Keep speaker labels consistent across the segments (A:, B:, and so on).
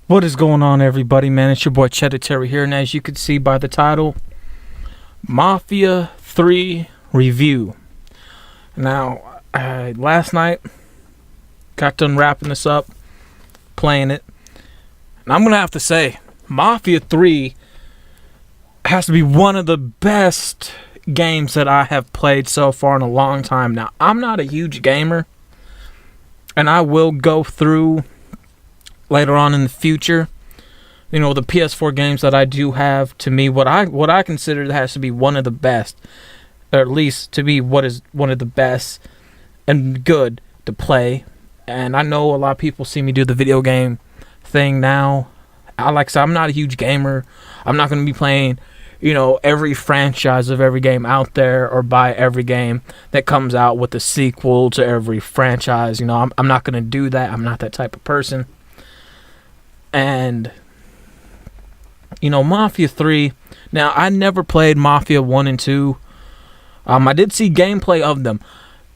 A: What is going on, everybody, man? It's your boy Cheddar Terry here, and as you can see by the title, Mafia 3 Review. Now, last night, got done wrapping this up, playing it, and I'm going to have to say, Mafia 3 has to be one of the best games that I have played so far in a long time. Now, I'm not a huge gamer, and I will go through later on in the future, the PS4 games that I do have. To me, what I consider that has to be one of the best, or at least to be what is one of the best and good to play. And I know a lot of people see me do the video game thing now. Like I said, I'm not a huge gamer. I'm not going to be playing, every franchise of every game out there, or buy every game that comes out with a sequel to every franchise. I'm not going to do that. I'm not that type of person. And, Mafia 3. Now, I never played Mafia 1 and 2. I did see gameplay of them,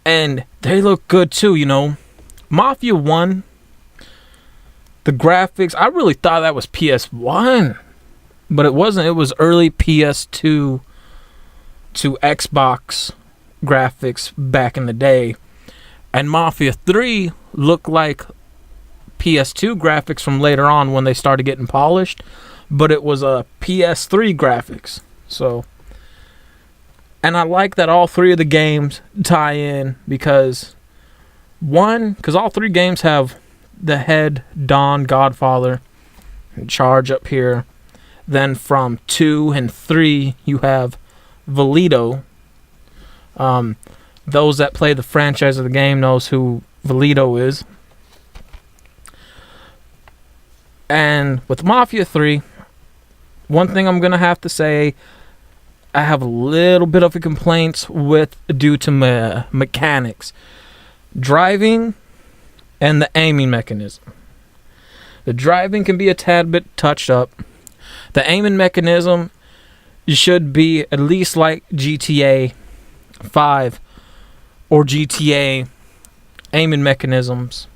A: and they look good too, Mafia 1, the graphics, I really thought that was PS1, but it wasn't. It was early PS2 to Xbox graphics back in the day. And Mafia 3 looked like PS2 graphics from later on when they started getting polished, but it was a PS3 graphics. So, and I like that all three of the games tie in because all three games have the head Don Godfather in charge up here. Then from 2 and 3 you have Valito. Those that play the franchise of the game knows who Valito is. And with Mafia 3, one thing I'm going to have to say, I have a little bit of a complaints due to mechanics. Driving and the aiming mechanism. The driving can be a tad bit touched up. The aiming mechanism should be at least like GTA 5 or GTA aiming mechanisms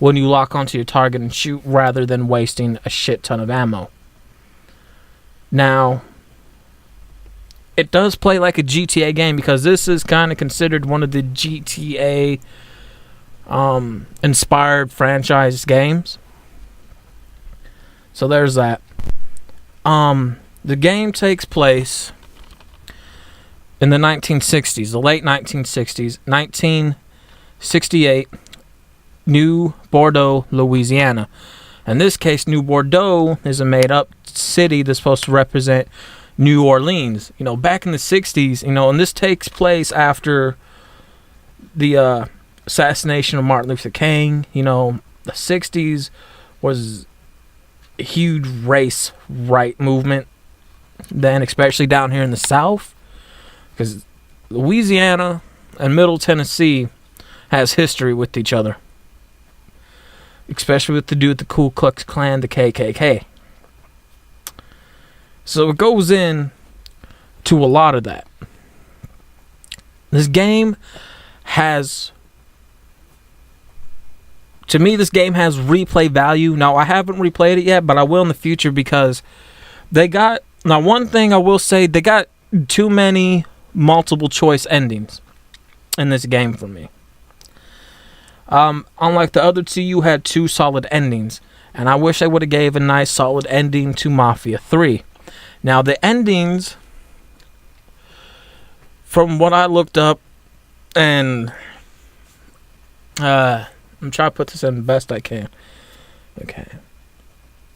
A: when you lock onto your target and shoot, rather than wasting a shit ton of ammo. Now, it does play like a GTA game because this is kind of considered one of the GTA inspired franchise games. So there's that. The game takes place in the 1960s, the late 1960s, 1968. New Bordeaux, Louisiana. In this case, New Bordeaux is a made-up city that's supposed to represent New Orleans. Back in the 60s, and this takes place after the assassination of Martin Luther King. The 60s was a huge race right movement then, especially down here in the South, because Louisiana and Middle Tennessee has history with each other. Especially with the Ku Klux Klan, the KKK. So it goes in to a lot of that. This game has, to me, replay value. Now, I haven't replayed it yet, but I will in the future because one thing I will say, they got too many multiple choice endings in this game for me. Unlike the other two, you had two solid endings, and I wish I would have gave a nice solid ending to Mafia 3. Now, the endings, from what I looked up, and I'm trying to put this in the best I can. Okay.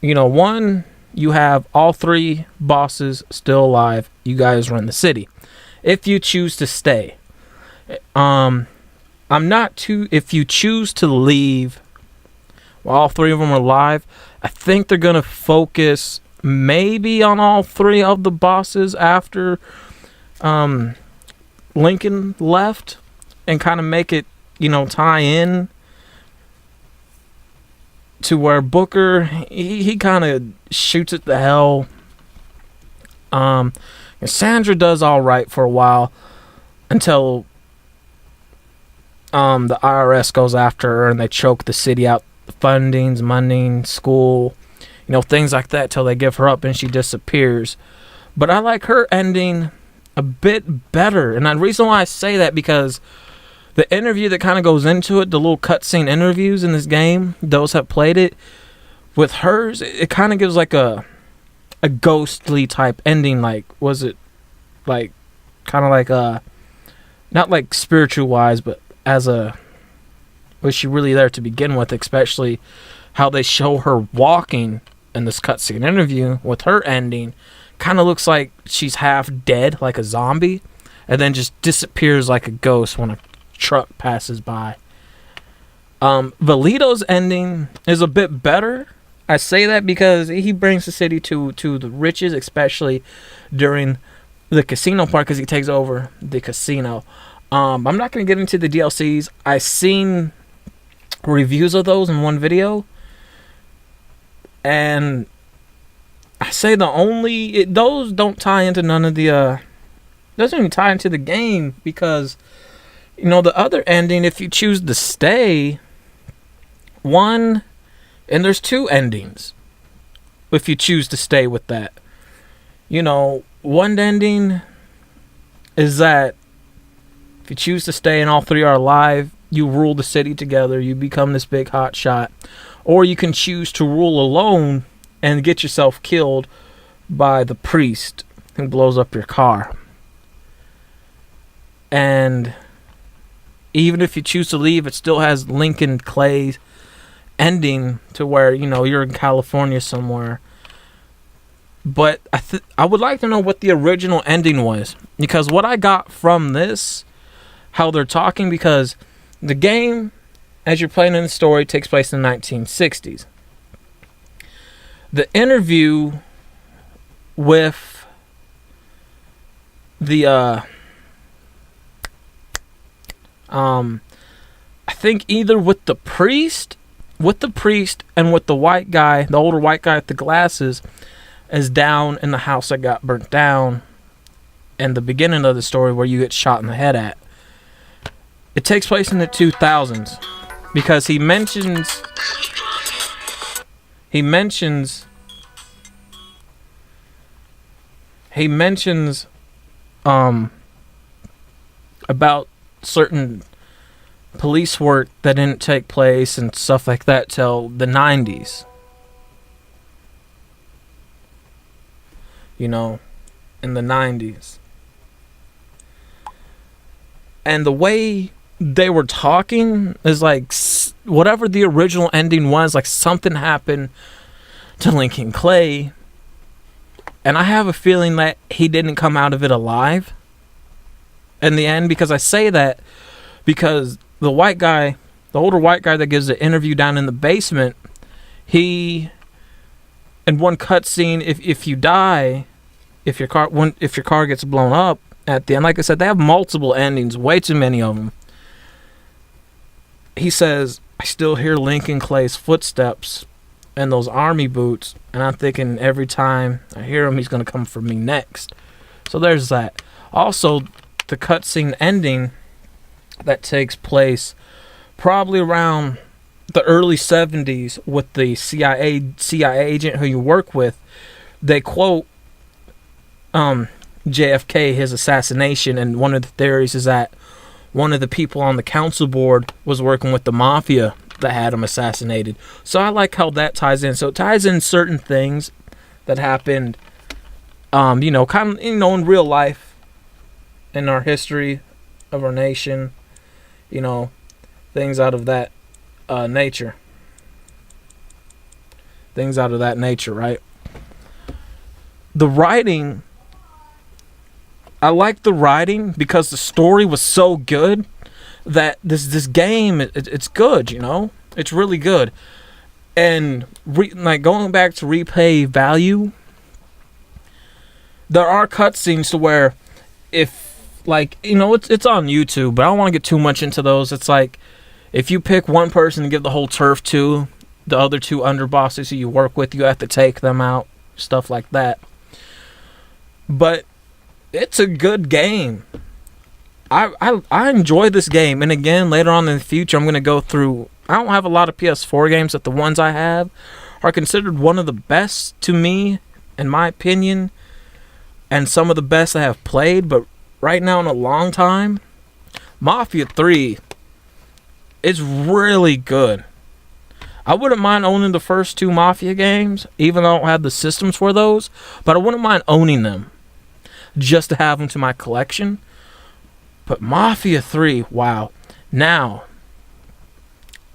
A: One, you have all three bosses still alive. You guys run the city. If you choose to stay. If you choose to leave while all three of them are alive, I think they're going to focus maybe on all three of the bosses after Lincoln left, and kind of make it, tie in to where Booker, he kind of shoots it the hell. And Sandra does all right for a while until the IRS goes after her and they choke the city out fundings, money, school, things like that till they give her up and she disappears. But I like her ending a bit better. And the reason why I say that, because the interview that kind of goes into it, the little cutscene interviews in this game, those have played it, with hers, it kind of gives like a ghostly type ending. Like, was it like kind of like not like spiritual wise, but was she really there to begin with? Especially how they show her walking in this cutscene interview with her ending, kind of looks like she's half dead, like a zombie, and then just disappears like a ghost when a truck passes by. Valito's ending is a bit better. I say that because he brings the city to the riches, especially during the casino part, because he takes over the casino. I'm not going to get into the DLCs. I seen reviews of those in one video, and I say those don't tie into none of the doesn't even tie into the game, because the other ending, if you choose to stay, and there's two endings if you choose to stay with that. One ending is that if you choose to stay and all three are alive, you rule the city together, you become this big hot shot. Or you can choose to rule alone and get yourself killed by the priest who blows up your car. And even if you choose to leave, it still has Lincoln Clay's ending to where, you're in California somewhere. But I would like to know what the original ending was, because what I got from this, how they're talking, because the game, as you're playing in the story, takes place in the 1960s. The interview with the I think either with the priest and with the white guy, the older white guy with the glasses, is down in the house that got burnt down, and the beginning of the story where you get shot in the head at. It takes place in the 2000s, because he mentions about certain police work that didn't take place and stuff like that till the 90s. In the 90s. And the way they were talking is like whatever the original ending was, like something happened to Lincoln Clay, and I have a feeling that he didn't come out of it alive in the end. Because I say that because the white guy, the older white guy that gives the interview down in the basement, he, in one cutscene, if you die, if your car gets blown up at the end, like I said, they have multiple endings, way too many of them. He says, I still hear Lincoln Clay's footsteps in those army boots, and I'm thinking every time I hear him, he's going to come for me next. So there's that. Also, the cutscene ending that takes place probably around the early 70s with the CIA agent who you work with. They quote JFK, his assassination, and one of the theories is that one of the people on the council board was working with the Mafia that had him assassinated. So I like how that ties in. So it ties in certain things that happened, kind of, in real life, in our history of our nation, things out of that nature. Things out of that nature, right? The writing, I like the writing because the story was so good that this game, it's good, it's really good. And going back to replay value, there are cutscenes to where if it's on YouTube, but I don't want to get too much into those. It's like if you pick one person to give the whole turf to, the other two underbosses who you work with, you have to take them out, stuff like that. But it's a good game. I enjoy this game, and again, later on in the future, I'm going to go through I don't have a lot of PS4 games, but the ones I have are considered one of the best to me, in my opinion, and some of the best I have played. But right now, in a long time, Mafia 3 is really good. I wouldn't mind owning the first 2 Mafia games, even though I don't have the systems for those, but I wouldn't mind owning them just to have them to my collection. But Mafia 3, wow. Now,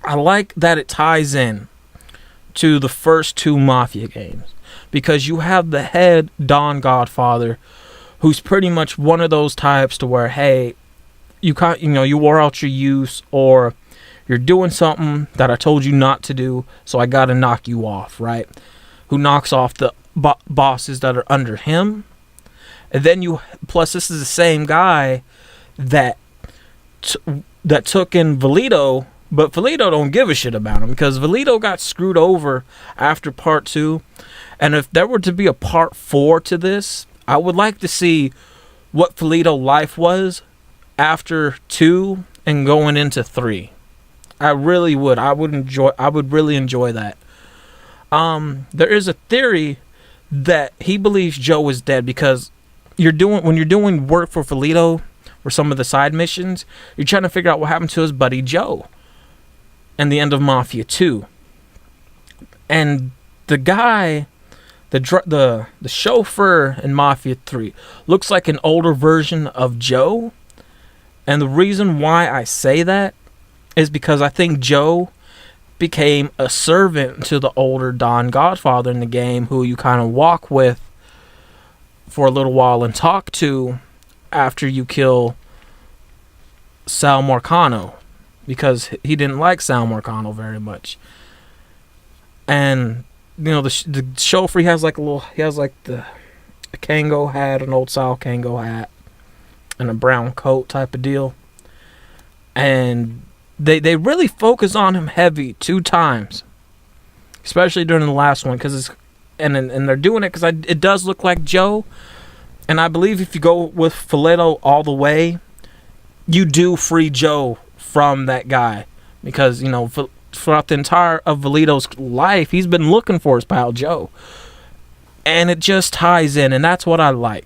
A: I like that it ties in to the first 2 Mafia games, because you have the head Don Godfather, who's pretty much one of those types to where, hey, you wore out your use, or you're doing something that I told you not to do, so I gotta knock you off, right? Who knocks off the bosses that are under him. And then plus this is the same guy that took in Valito, but Valito don't give a shit about him, because Valito got screwed over after part 2. And if there were to be a part 4 to this, I would like to see what Valito's life was after 2 and going into 3. I really would. I would really enjoy that. There is a theory that he believes Joe is dead, because when you're doing work for Valito or some of the side missions, you're trying to figure out what happened to his buddy Joe and the end of Mafia 2. And the guy, the chauffeur in Mafia 3 looks like an older version of Joe. And the reason why I say that is because I think Joe became a servant to the older Don Godfather in the game, who you kind of walk with for a little while and talk to after you kill Sal Marcano, because he didn't like Sal Marcano very much. And the chauffeur, he has like the Kango hat, an old style Kango hat, and a brown coat type of deal. And they really focus on him heavy 2 times, especially during the last one, because and they're doing it because it does look like Joe. And I believe if you go with Valito all the way, you do free Joe from that guy, because throughout the entire of Valito's life, he's been looking for his pal Joe, and it just ties in, and that's what I like.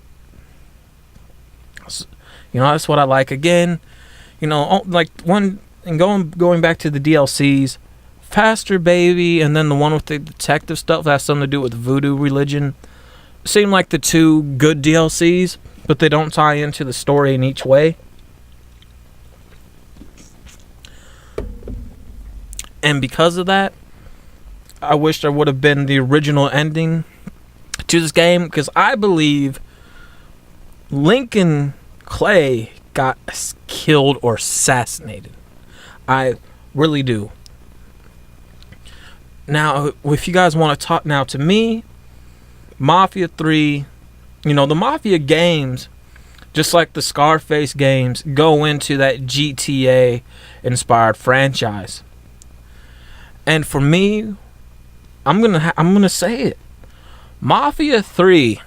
A: That's what I like. Again, like one, and going back to the DLCs, Faster Baby, and then the one with the detective stuff that has something to do with voodoo religion, seem like the 2 good DLCs, but they don't tie into the story in each way. And because of that, I wish there would have been the original ending to this game, because I believe Lincoln Clay got killed or assassinated. I really do. Now, if you guys want to talk now, to me, Mafia 3, the Mafia games, just like the Scarface games, go into that GTA inspired franchise. And for me, I'm gonna say it. Mafia 3,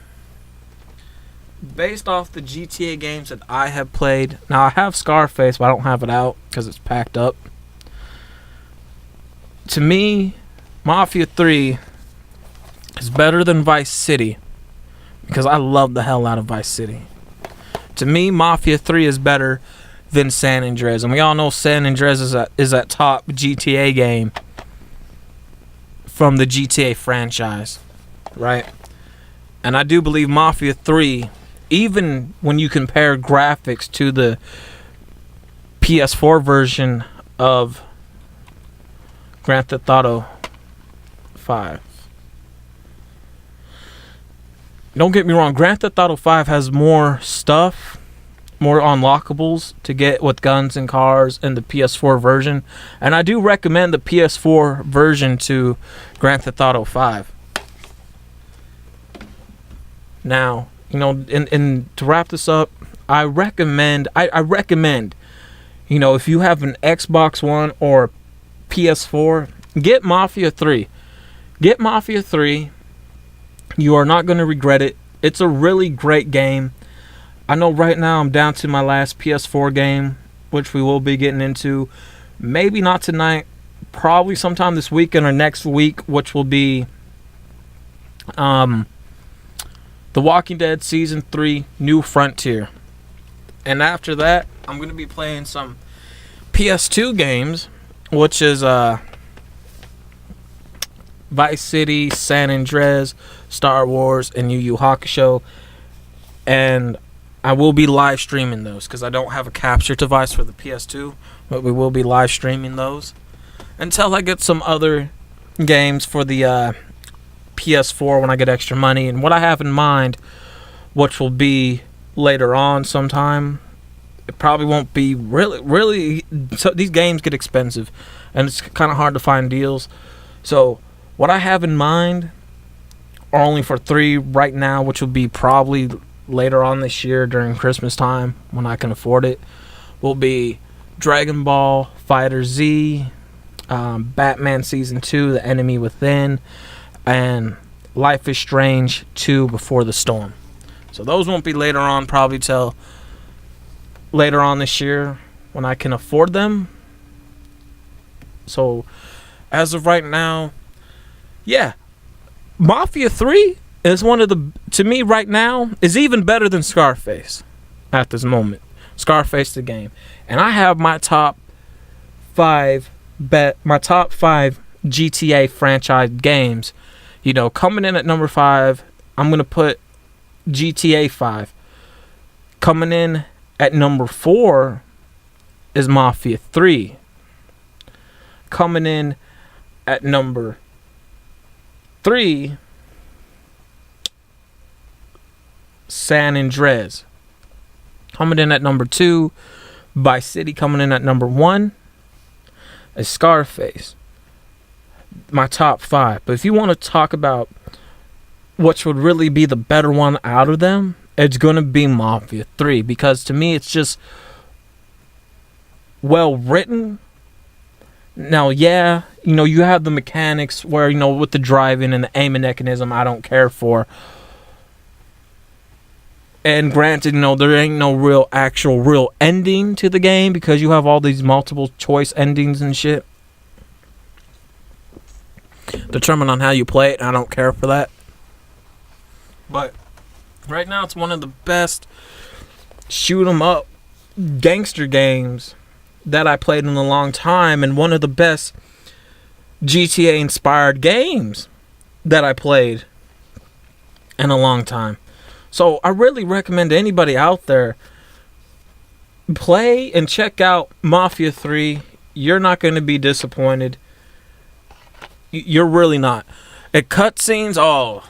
A: based off the GTA games that I have played. Now, I have Scarface, but I don't have it out because it's packed up. To me, Mafia 3 is better than Vice City, because I love the hell out of Vice City. To me, Mafia 3 is better than San Andreas. And we all know San Andreas is that top GTA game from the GTA franchise, right? And I do believe Mafia 3, even when you compare graphics to the PS4 version of Grand Theft Auto 5. Don't get me wrong, Grand Theft Auto 5 has more stuff, more unlockables to get with guns and cars in the PS4 version. And I do recommend the PS4 version to Grand Theft Auto 5. Now, and to wrap this up, I recommend, if you have an Xbox One or PS4, get Mafia 3. Get Mafia 3. You are not going to regret it. It's a really great game. I know right now I'm down to my last PS4 game, which we will be getting into. Maybe not tonight, probably sometime this weekend or next week, which will be The Walking Dead Season 3 New Frontier. And after that, I'm going to be playing some PS2 games, which is Vice City, San Andreas, Star Wars, and Yu Yu Hakusho. And I will be live streaming those because I don't have a capture device for the PS2, but we will be live streaming those until I get some other games for the PS4 when I get extra money. And what I have in mind, which will be later on sometime, it probably won't be really. So these games get expensive, and it's kind of hard to find deals. So what I have in mind are only for 3 right now, which will be probably later on this year during Christmas time when I can afford it. Will be Dragon Ball Fighter Z, Batman Season 2, The Enemy Within, and Life is Strange 2 Before the Storm. So those won't be later on, probably till later on this year when I can afford them. So as of right now, yeah, Mafia 3 is one of the, to me right now, is even better than Scarface at this moment. Scarface the game. And I have my top 5 GTA franchise games. You know, coming in at number 5, I'm going to put GTA 5. Coming in at number 4 is Mafia 3. Coming in at number 3, San Andreas. Coming in at number 2, Vice City. Coming in at number 1 is Scarface. My top 5. But if you want to talk about which would really be the better one out of them, it's going to be Mafia 3. Because to me, it's just well written. Now, yeah, you know, you have the mechanics where, you know, with the driving and the aiming mechanism, I don't care for. And granted, you know, there ain't no real ending to the game because you have all these multiple choice endings and shit. Determine on how you play it, and I don't care for that. But right now, it's one of the best shoot 'em up gangster games that I played in a long time, and one of the best GTA inspired games that I played in a long time. So I really recommend anybody out there play and check out Mafia 3. You're not going to be disappointed. You're really not. At cutscenes, oh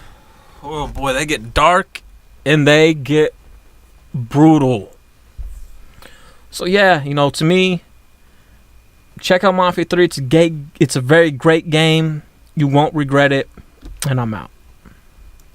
A: boy, they get dark and they get brutal. So yeah, you know, to me, check out Mafia 3. It's a very great game. You won't regret it. And I'm out.